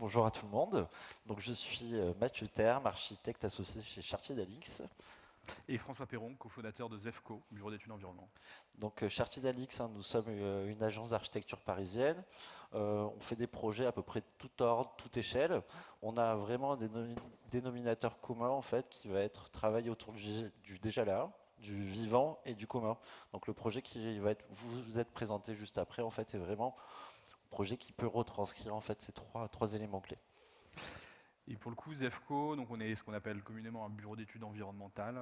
bonjour à tout le monde. Donc, je suis Mathieu Terme, architecte associé chez Chartier-Dalix. Et François Perron, cofondateur de ZEFCO, Bureau d'études environnement. Donc, Chartier-Dalix, nous sommes une agence d'architecture parisienne. On fait des projets à peu près de tout ordre, toute échelle. On a vraiment un dénominateur commun en fait qui va être travailler autour du déjà là, du vivant et du commun. Donc, le projet qui va être vous êtes présenté juste après en fait est vraiment un projet qui peut retranscrire en fait ces trois éléments clés. Et pour le coup, ZEFCO, donc on est ce qu'on appelle communément un bureau d'études environnementales,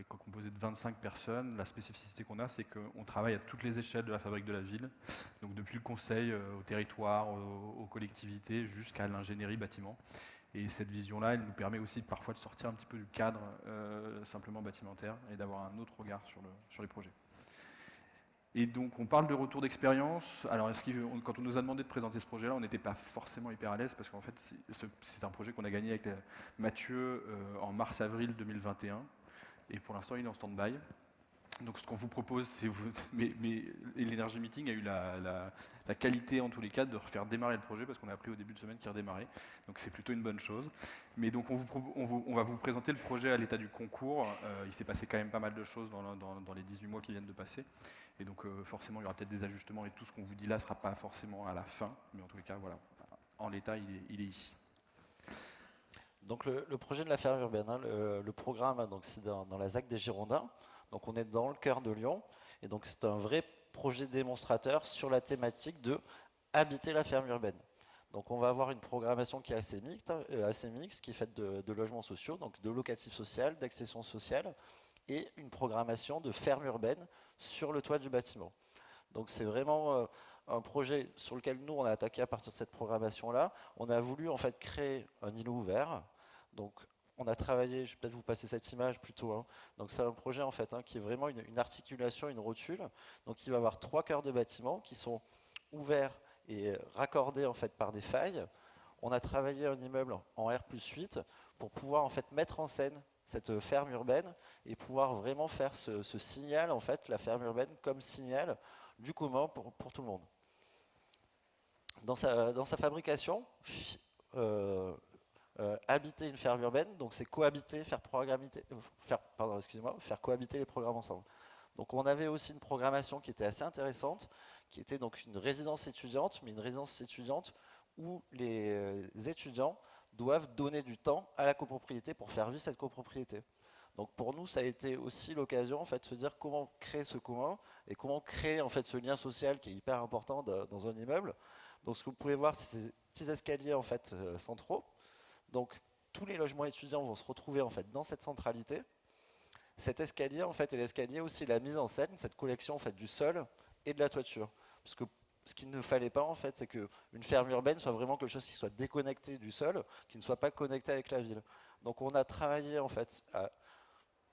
composé de 25 personnes. La spécificité qu'on a, c'est qu'on travaille à toutes les échelles de la fabrique de la ville, donc depuis le conseil au territoire, aux collectivités, jusqu'à l'ingénierie bâtiment. Et cette vision-là, elle nous permet aussi parfois de sortir un petit peu du cadre simplement bâtimentaire et d'avoir un autre regard sur les projets. Et donc on parle de retour d'expérience. Alors quand on nous a demandé de présenter ce projet-là, on n'était pas forcément hyper à l'aise parce qu'en fait c'est un projet qu'on a gagné avec Mathieu en mars-avril 2021 et pour l'instant il est en stand-by. Donc ce qu'on vous propose, c'est mais l'Energy Meeting a eu la qualité en tous les cas de refaire démarrer le projet parce qu'on a appris au début de semaine qu'il redémarrait. Donc c'est plutôt une bonne chose. Mais donc on va vous présenter le projet à l'état du concours. Il s'est passé quand même pas mal de choses dans les 18 mois qui viennent de passer. Et donc forcément il y aura peut-être des ajustements et tout ce qu'on vous dit là ne sera pas forcément à la fin. Mais en tous les cas, voilà, en l'état il est ici. Donc le projet de la ferme urbaine, le programme, donc c'est dans la ZAC des Girondins. Donc on est dans le cœur de Lyon, et donc c'est un vrai projet démonstrateur sur la thématique de habiter la ferme urbaine. Donc on va avoir une programmation qui est assez mixte, qui est faite de logements sociaux, donc de locatif social, d'accession sociale, et une programmation de ferme urbaine sur le toit du bâtiment. Donc c'est vraiment un projet sur lequel nous on a attaqué à partir de cette programmation-là. On a voulu en fait créer un îlot ouvert. Donc on a travaillé, je vais peut-être vous passer cette image plutôt. Donc c'est un projet en fait qui est vraiment une articulation, une rotule. Donc il va y avoir 3 cœurs de bâtiment qui sont ouverts et raccordés en fait par des failles. On a travaillé un immeuble en R+8 pour pouvoir en fait mettre en scène cette ferme urbaine et pouvoir vraiment faire ce signal en fait, la ferme urbaine comme signal du commun pour tout le monde. Dans sa fabrication, habiter une ferme urbaine, donc c'est cohabiter, faire cohabiter les programmes ensemble. Donc on avait aussi une programmation qui était assez intéressante, qui était donc une résidence étudiante, mais une résidence étudiante où les étudiants doivent donner du temps à la copropriété pour faire vivre cette copropriété. Donc pour nous, ça a été aussi l'occasion en fait, de se dire comment créer ce commun et comment créer en fait, ce lien social qui est hyper important dans un immeuble. Donc ce que vous pouvez voir, c'est ces petits escaliers en fait, centraux. Donc tous les logements étudiants vont se retrouver en fait, dans cette centralité. Cet escalier en fait, est l'escalier aussi la mise en scène, cette collection en fait, du sol et de la toiture. Parce que ce qu'il ne fallait pas en fait, c'est qu'une ferme urbaine soit vraiment quelque chose qui soit déconnecté du sol, qui ne soit pas connecté avec la ville. Donc on a travaillé en fait à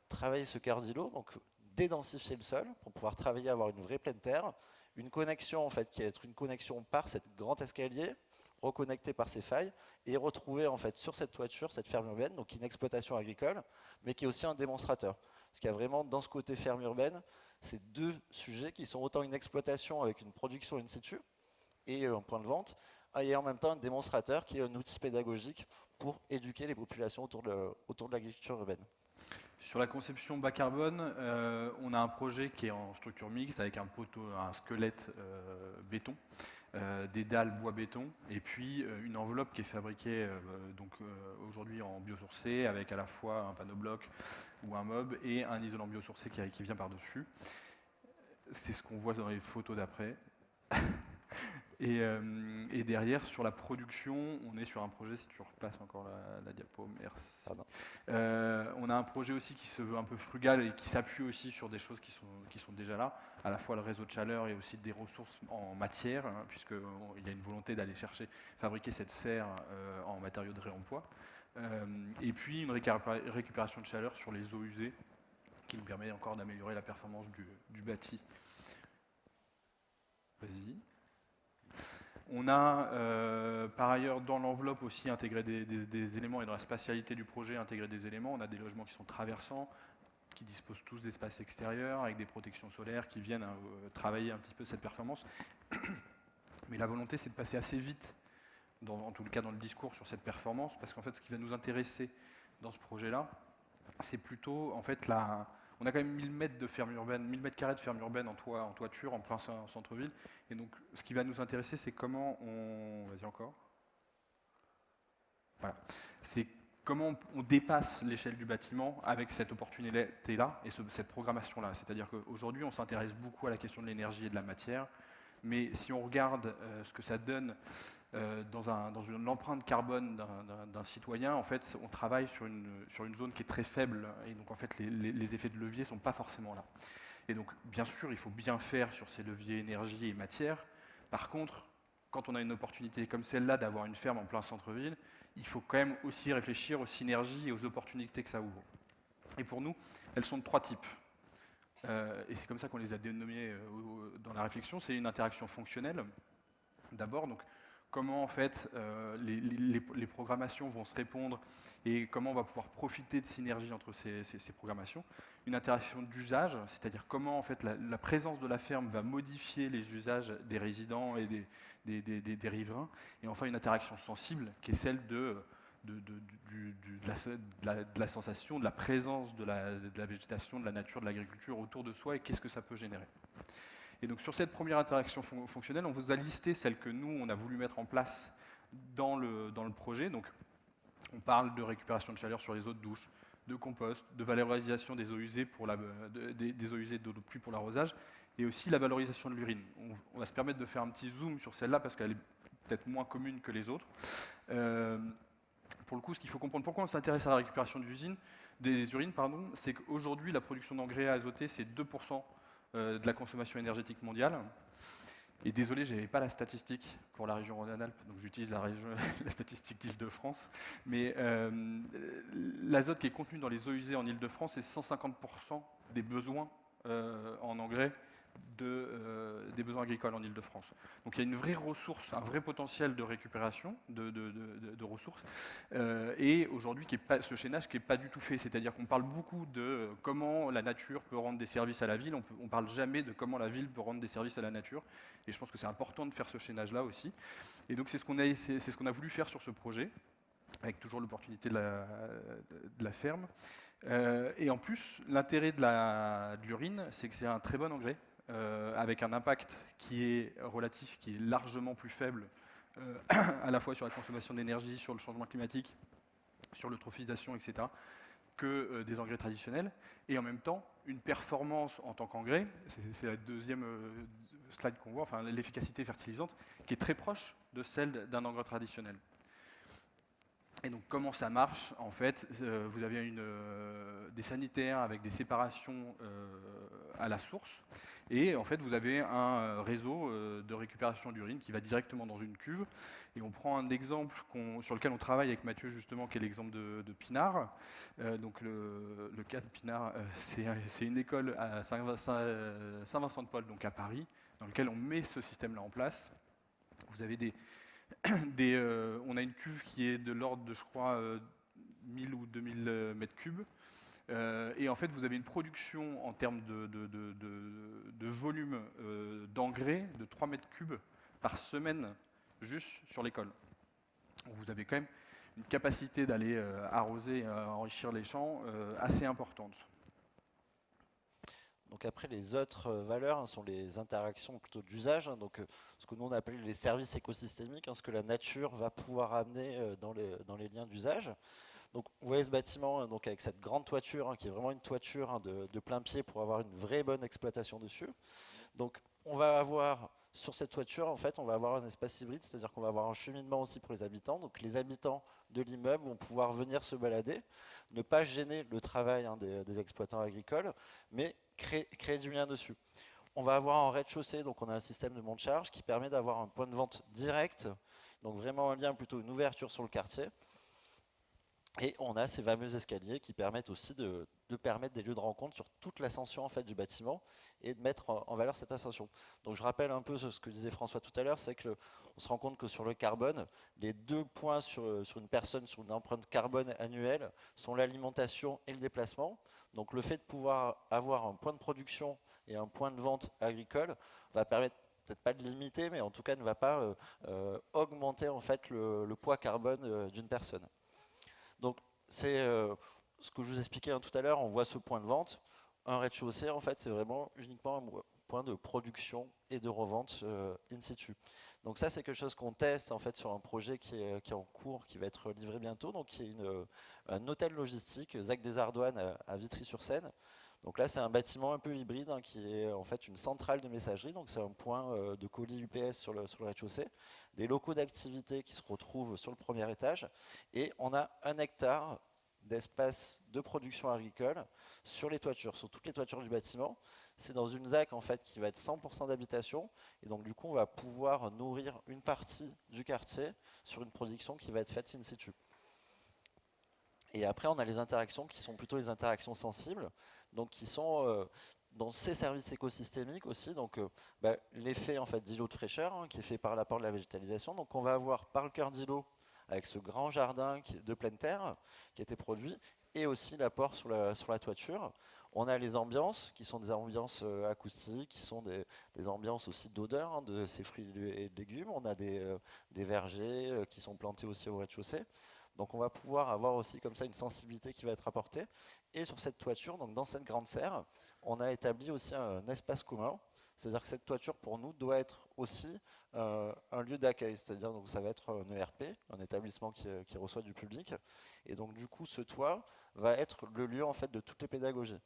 travailler ce cœur d'îlot, donc dédensifier le sol pour pouvoir travailler, avoir une vraie pleine terre, une connexion en fait qui va être une connexion par cet grand escalier, reconnecté par ces failles, et retrouver en fait sur cette toiture, cette ferme urbaine, donc une exploitation agricole, mais qui est aussi un démonstrateur. Parce qu'il y a vraiment dans ce côté ferme urbaine, ces deux sujets qui sont autant une exploitation avec une production in situ et un point de vente, et en même temps un démonstrateur qui est un outil pédagogique pour éduquer les populations autour de l'agriculture urbaine. Sur la conception bas carbone, on a un projet qui est en structure mixte avec un poteau, un squelette béton, des dalles bois béton, et puis une enveloppe qui est fabriquée aujourd'hui en biosourcé avec à la fois un panneau bloc ou un mob et un isolant biosourcé qui vient par-dessus. C'est ce qu'on voit dans les photos d'après. Et derrière, sur la production, on est sur un projet, si tu repasses encore la diapo, merci. On a un projet aussi qui se veut un peu frugal et qui s'appuie aussi sur des choses qui sont déjà là, à la fois le réseau de chaleur et aussi des ressources en matière, puisqu'il y a une volonté d'aller fabriquer cette serre en matériaux de réemploi. Et puis une récupération de chaleur sur les eaux usées, qui nous permet encore d'améliorer la performance du bâti. Vas-y. On a par ailleurs dans l'enveloppe aussi intégré des éléments et dans la spatialité du projet intégré des éléments. On a des logements qui sont traversants, qui disposent tous d'espaces extérieurs avec des protections solaires qui viennent travailler un petit peu cette performance. Mais la volonté c'est de passer assez vite en tout cas dans le discours sur cette performance, parce qu'en fait, ce qui va nous intéresser dans ce projet-là, c'est plutôt, en fait, on a quand même 1000 mètres de ferme urbaine, 1000 mètres carrés de ferme urbaine en toiture, en plein centre-ville. Et donc, ce qui va nous intéresser, c'est comment on... Vas-y encore. Voilà. C'est comment on dépasse l'échelle du bâtiment avec cette opportunité-là et cette programmation-là. C'est-à-dire qu'aujourd'hui, on s'intéresse beaucoup à la question de l'énergie et de la matière, mais si on regarde ce que ça donne dans une empreinte carbone d'un citoyen, en fait, on travaille sur une zone qui est très faible, et donc en fait, les effets de levier ne sont pas forcément là. Et donc, bien sûr, il faut bien faire sur ces leviers énergie et matière. Par contre, quand on a une opportunité comme celle-là d'avoir une ferme en plein centre-ville, il faut quand même aussi réfléchir aux synergies et aux opportunités que ça ouvre. Et pour nous, elles sont de 3 types. Et c'est comme ça qu'on les a dénommées dans la réflexion. C'est une interaction fonctionnelle, d'abord. Donc, comment en fait les programmations vont se répondre et comment on va pouvoir profiter de synergies entre ces programmations. Une interaction d'usage, c'est-à-dire comment en fait la présence de la ferme va modifier les usages des résidents et des riverains. Et enfin une interaction sensible qui est celle de la sensation, de la présence de la végétation, de la nature, de l'agriculture autour de soi et qu'est-ce que ça peut générer. Et donc sur cette première interaction fonctionnelle, on vous a listé celles que nous, on a voulu mettre en place dans le projet. Donc on parle de récupération de chaleur sur les eaux de douche, de compost, de valorisation des eaux usées des eaux usées d'eau de pluie pour l'arrosage, et aussi la valorisation de l'urine. On va se permettre de faire un petit zoom sur celle-là parce qu'elle est peut-être moins commune que les autres. Pour le coup, ce qu'il faut comprendre, pourquoi on s'intéresse à la récupération des urines, c'est qu'aujourd'hui, la production d'engrais azotés, c'est 2% de la consommation énergétique mondiale. Et désolé, je n'avais pas la statistique pour la région Rhône-Alpes, donc j'utilise la statistique d'Île-de-France. Mais l'azote qui est contenu dans les eaux usées en Île-de-France, c'est 150% des besoins en engrais des besoins agricoles en Île-de-France. Donc il y a une vraie ressource, un vrai potentiel de récupération de ressources, et aujourd'hui ce chaînage qui n'est pas du tout fait, c'est-à-dire qu'on parle beaucoup de comment la nature peut rendre des services à la ville, on ne parle jamais de comment la ville peut rendre des services à la nature, et je pense que c'est important de faire ce chaînage-là aussi. Et donc c'est ce qu'on a voulu faire sur ce projet, avec toujours l'opportunité de la ferme. Et en plus, l'intérêt de l'urine, c'est que c'est un très bon engrais, avec un impact qui est relatif, qui est largement plus faible, à la fois sur la consommation d'énergie, sur le changement climatique, sur l'eutrophisation, etc., que des engrais traditionnels. Et en même temps, une performance en tant qu'engrais, c'est la deuxième slide qu'on voit, enfin l'efficacité fertilisante, qui est très proche de celle d'un engrais traditionnel. Et donc comment ça marche? En fait, vous avez des sanitaires avec des séparations à la source, et en fait vous avez un réseau de récupération d'urine qui va directement dans une cuve. Et on prend un exemple sur lequel on travaille avec Mathieu justement, qui est l'exemple de Pinard. Donc le cas de Pinard, c'est une école à Saint-Vincent-de-Paul, donc à Paris, dans lequel on met ce système-là en place. Vous avez on a une cuve qui est de l'ordre de, je crois, 1000 ou 2000 mètres cubes. Et en fait, vous avez une production en termes de volume d'engrais de 3 mètres cubes par semaine, juste sur l'école. Vous avez quand même une capacité d'aller arroser et enrichir les champs assez importante. Donc après, les autres valeurs sont les interactions plutôt d'usage, donc ce que nous on appelle les services écosystémiques, ce que la nature va pouvoir amener dans les liens d'usage. Donc vous voyez ce bâtiment donc avec cette grande toiture, qui est vraiment une toiture de plein pied pour avoir une vraie bonne exploitation dessus. Donc on va avoir sur cette toiture, en fait, on va avoir un espace hybride, c'est-à-dire qu'on va avoir un cheminement aussi pour les habitants. Donc les habitants de l'immeuble vont pouvoir venir se balader, ne pas gêner le travail des exploitants agricoles, mais créer du lien dessus. On va avoir en rez-de-chaussée, donc on a un système de monte-charge qui permet d'avoir un point de vente direct, donc vraiment un lien, plutôt une ouverture sur le quartier. Et on a ces fameux escaliers qui permettent aussi de permettre des lieux de rencontre sur toute l'ascension en fait, du bâtiment et de mettre en valeur cette ascension. Donc je rappelle un peu ce que disait François tout à l'heure, c'est qu'on se rend compte que sur le carbone, les 2 points sur une personne, sur une empreinte carbone annuelle, sont l'alimentation et le déplacement. Donc le fait de pouvoir avoir un point de production et un point de vente agricole va permettre peut-être pas de limiter, mais en tout cas ne va pas augmenter en fait le poids carbone d'une personne. Donc c'est ce que je vous expliquais tout à l'heure, on voit ce point de vente. Un rez-de-chaussée, en fait, c'est vraiment uniquement un point de production et de revente in situ. Donc ça, c'est quelque chose qu'on teste en fait sur un projet qui est en cours, qui va être livré bientôt, donc qui est un hôtel logistique, Zac des Ardoines à Vitry-sur-Seine. Donc là, c'est un bâtiment un peu hybride qui est en fait une centrale de messagerie. Donc c'est un point de colis UPS sur le rez-de-chaussée, des locaux d'activité qui se retrouvent sur le premier étage, et on a 1 hectare d'espace de production agricole sur les toitures, sur toutes les toitures du bâtiment. C'est dans une ZAC en fait qui va être 100% d'habitation, et donc du coup on va pouvoir nourrir une partie du quartier sur une production qui va être faite in situ. Et après on a les interactions qui sont plutôt les interactions sensibles, donc qui sont dans ces services écosystémiques aussi, donc l'effet en fait d'îlot de fraîcheur qui est fait par l'apport de la végétalisation. Donc on va avoir par le cœur d'îlot avec ce grand jardin de pleine terre qui a été produit, et aussi l'apport sur la toiture. On a les ambiances, qui sont des ambiances acoustiques, qui sont des ambiances aussi d'odeur de ces fruits et légumes. On a des vergers qui sont plantés aussi au rez-de-chaussée. Donc on va pouvoir avoir aussi comme ça une sensibilité qui va être apportée. Et sur cette toiture, donc dans cette grande serre, on a établi aussi un espace commun. C'est-à-dire que cette toiture, pour nous, doit être aussi un lieu d'accueil. C'est-à-dire donc ça va être un ERP, un établissement qui reçoit du public. Et donc du coup, ce toit va être le lieu en fait de toutes les pédagogies.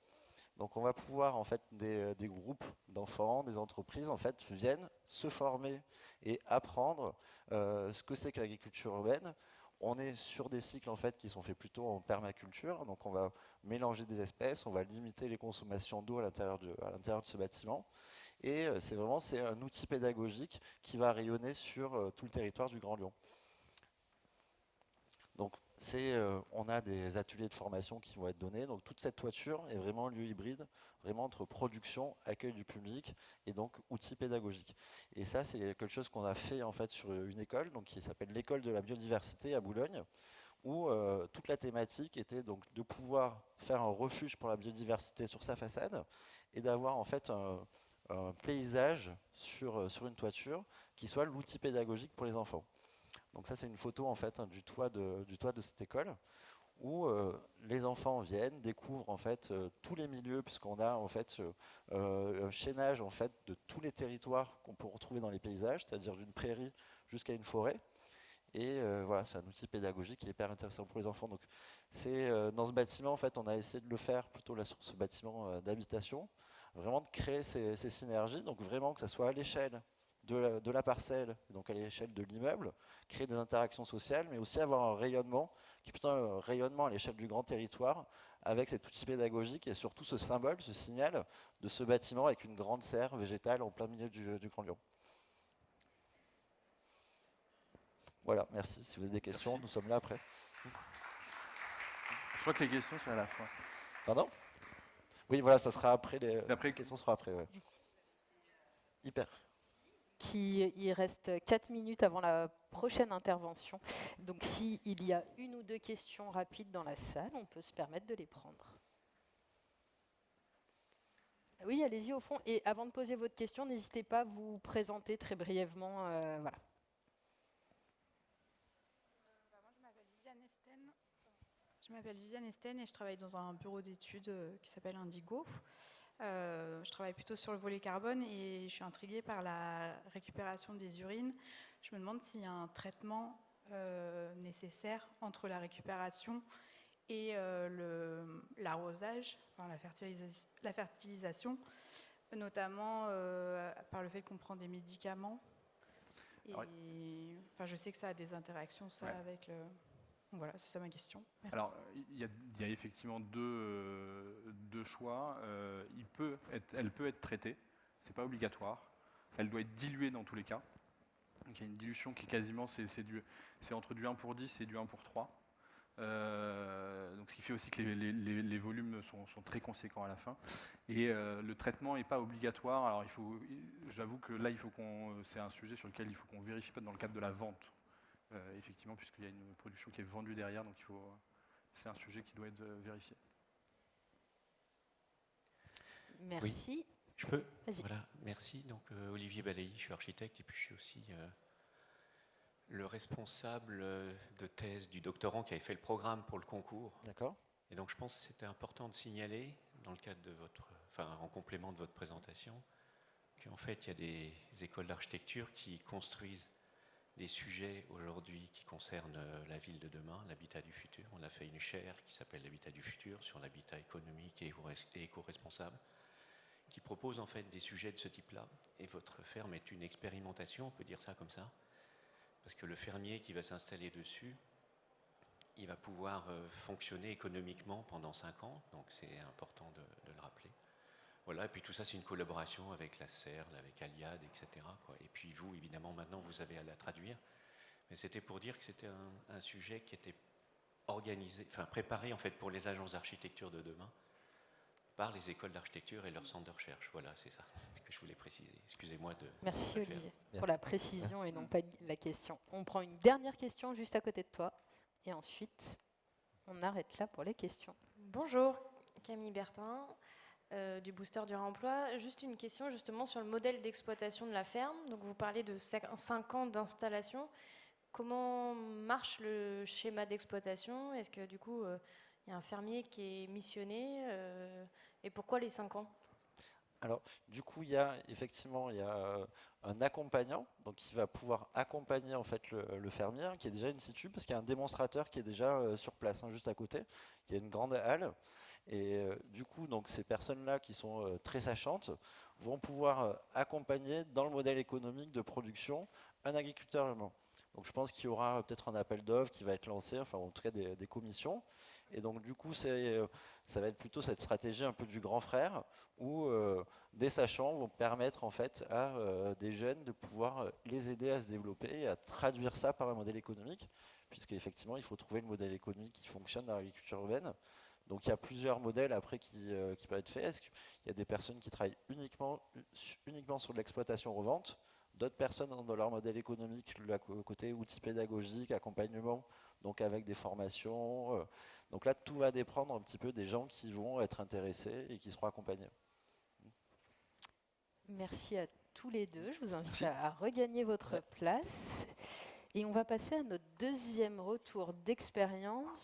Donc on va pouvoir en fait des groupes d'enfants, des entreprises en fait viennent se former et apprendre ce que c'est que l'agriculture urbaine. On est sur des cycles en fait qui sont faits plutôt en permaculture, donc on va mélanger des espèces, on va limiter les consommations d'eau à l'intérieur de ce bâtiment. Et c'est un outil pédagogique qui va rayonner sur tout le territoire du Grand Lyon. Donc on a des ateliers de formation qui vont être donnés. Donc toute cette toiture est vraiment un lieu hybride, vraiment entre production, accueil du public et donc outils pédagogiques. Et ça, c'est quelque chose qu'on a fait en fait sur une école, donc qui s'appelle l'école de la biodiversité à Boulogne, où toute la thématique était donc de pouvoir faire un refuge pour la biodiversité sur sa façade et d'avoir en fait un paysage sur une toiture qui soit l'outil pédagogique pour les enfants. Donc ça, c'est une photo en fait du toit de cette école où les enfants viennent, découvrent en fait tous les milieux, puisqu'on a en fait un chaînage en fait de tous les territoires qu'on peut retrouver dans les paysages, c'est-à-dire d'une prairie jusqu'à une forêt. Et voilà, c'est un outil pédagogique qui est hyper intéressant pour les enfants. Donc c'est dans ce bâtiment en fait, on a essayé de le faire plutôt là sur ce bâtiment d'habitation, vraiment de créer ces synergies, donc vraiment que ça soit à l'échelle de la parcelle, donc à l'échelle de l'immeuble, créer des interactions sociales, mais aussi avoir un rayonnement, qui est plutôt un rayonnement à l'échelle du grand territoire, avec cet outil pédagogique et surtout ce symbole, ce signal de ce bâtiment avec une grande serre végétale en plein milieu du Grand Lyon. Voilà, merci. Si vous avez des questions, Merci. nous sommes là après. Je crois que les questions sont à la fin. Pardon? Oui, voilà, ça sera après. Après, Les questions seront après, ouais. Hyper. Il reste 4 minutes avant la prochaine intervention. Donc s'il y a une ou deux questions rapides dans la salle, on peut se permettre de les prendre. Oui, allez-y au fond. Et avant de poser votre question, n'hésitez pas à vous présenter très brièvement. Voilà. Moi, je m'appelle Viviane Esten. Je m'appelle Viviane Esten et je travaille dans un bureau d'études qui s'appelle Indigo. Je travaille plutôt sur le volet carbone et je suis intriguée par la récupération des urines. Je me demande s'il y a un traitement nécessaire entre la récupération et l'arrosage, enfin la fertilisation, notamment par le fait qu'on prend des médicaments. Et, enfin, je sais que ça a des interactions, ça, avec le... Voilà, c'est ça ma question. Merci. Alors, il y a effectivement deux choix. Elle peut être traitée, c'est pas obligatoire. Elle doit être diluée dans tous les cas. Donc, il y a une dilution qui est quasiment, c'est entre du 1 pour 10 et du 1 pour 3. Donc, ce qui fait aussi que les volumes sont très conséquents à la fin. Et le traitement n'est pas obligatoire. Alors, j'avoue que là, c'est un sujet sur lequel il faut qu'on vérifie pas dans le cadre de la vente. Effectivement, puisqu'il y a une production qui est vendue derrière, donc c'est un sujet qui doit être vérifié. Merci. Je peux? Vas-y. Voilà, merci. Donc, Olivier Balayi, je suis architecte et puis je suis aussi le responsable de thèse du doctorant qui avait fait le programme pour le concours. D'accord. Et donc, je pense que c'était important de signaler, dans le cadre de en complément de votre présentation, qu'en fait, il y a des écoles d'architecture qui construisent des sujets aujourd'hui qui concernent la ville de demain, l'habitat du futur. On a fait une chaire qui s'appelle l'habitat du futur sur l'habitat économique et éco-responsable, qui propose en fait des sujets de ce type-là. Et votre ferme est une expérimentation, on peut dire ça comme ça, parce que le fermier qui va s'installer dessus, il va pouvoir fonctionner économiquement pendant 5 ans, donc c'est important de le rappeler. Voilà, et puis tout ça, c'est une collaboration avec la CERL, avec Aliad, etc. quoi. Et puis vous, évidemment, maintenant, vous avez à la traduire. Mais c'était pour dire que c'était un sujet qui était organisé, préparé en fait pour les agences d'architecture de demain, par les écoles d'architecture et leurs centres de recherche. Voilà, c'est ça que je voulais préciser. Excusez-moi de... Merci le faire. Olivier Merci. pour la précision et non pas la question. On prend une dernière question juste à côté de toi et ensuite on arrête là pour les questions. Bonjour, Camille Bertin du Booster du Réemploi. Juste une question justement sur le modèle d'exploitation de la ferme. Donc vous parlez de 5 ans d'installation. Comment marche le schéma d'exploitation? Est-ce que du coup il y a un fermier qui est missionné et pourquoi les 5 ans? Alors, du coup, il y a un accompagnant, donc qui va pouvoir accompagner en fait le fermier, hein, qui est déjà in situ, parce qu'il y a un démonstrateur qui est déjà sur place, hein, juste à côté. Il y a une grande halle, et du coup, donc ces personnes-là qui sont très sachantes vont pouvoir accompagner dans le modèle économique de production un agriculteur humain. Donc, je pense qu'il y aura peut-être un appel d'offres qui va être lancé, enfin en tout cas des commissions. Et donc, du coup, ça va être plutôt cette stratégie un peu du grand frère, où des sachants vont permettre en fait à des jeunes de pouvoir les aider à se développer et à traduire ça par un modèle économique, puisqu'effectivement il faut trouver le modèle économique qui fonctionne dans l'agriculture urbaine. Donc il y a plusieurs modèles après qui peuvent être faits. Est-ce qu'il y a des personnes qui travaillent uniquement sur de l'exploitation-revente, d'autres personnes ont dans leur modèle économique le côté outils pédagogiques, accompagnement, donc avec des formations. Donc là, tout va dépendre un petit peu des gens qui vont être intéressés et qui seront accompagnés. Merci à tous les deux. Je vous invite à regagner votre place. Et on va passer à notre deuxième retour d'expérience.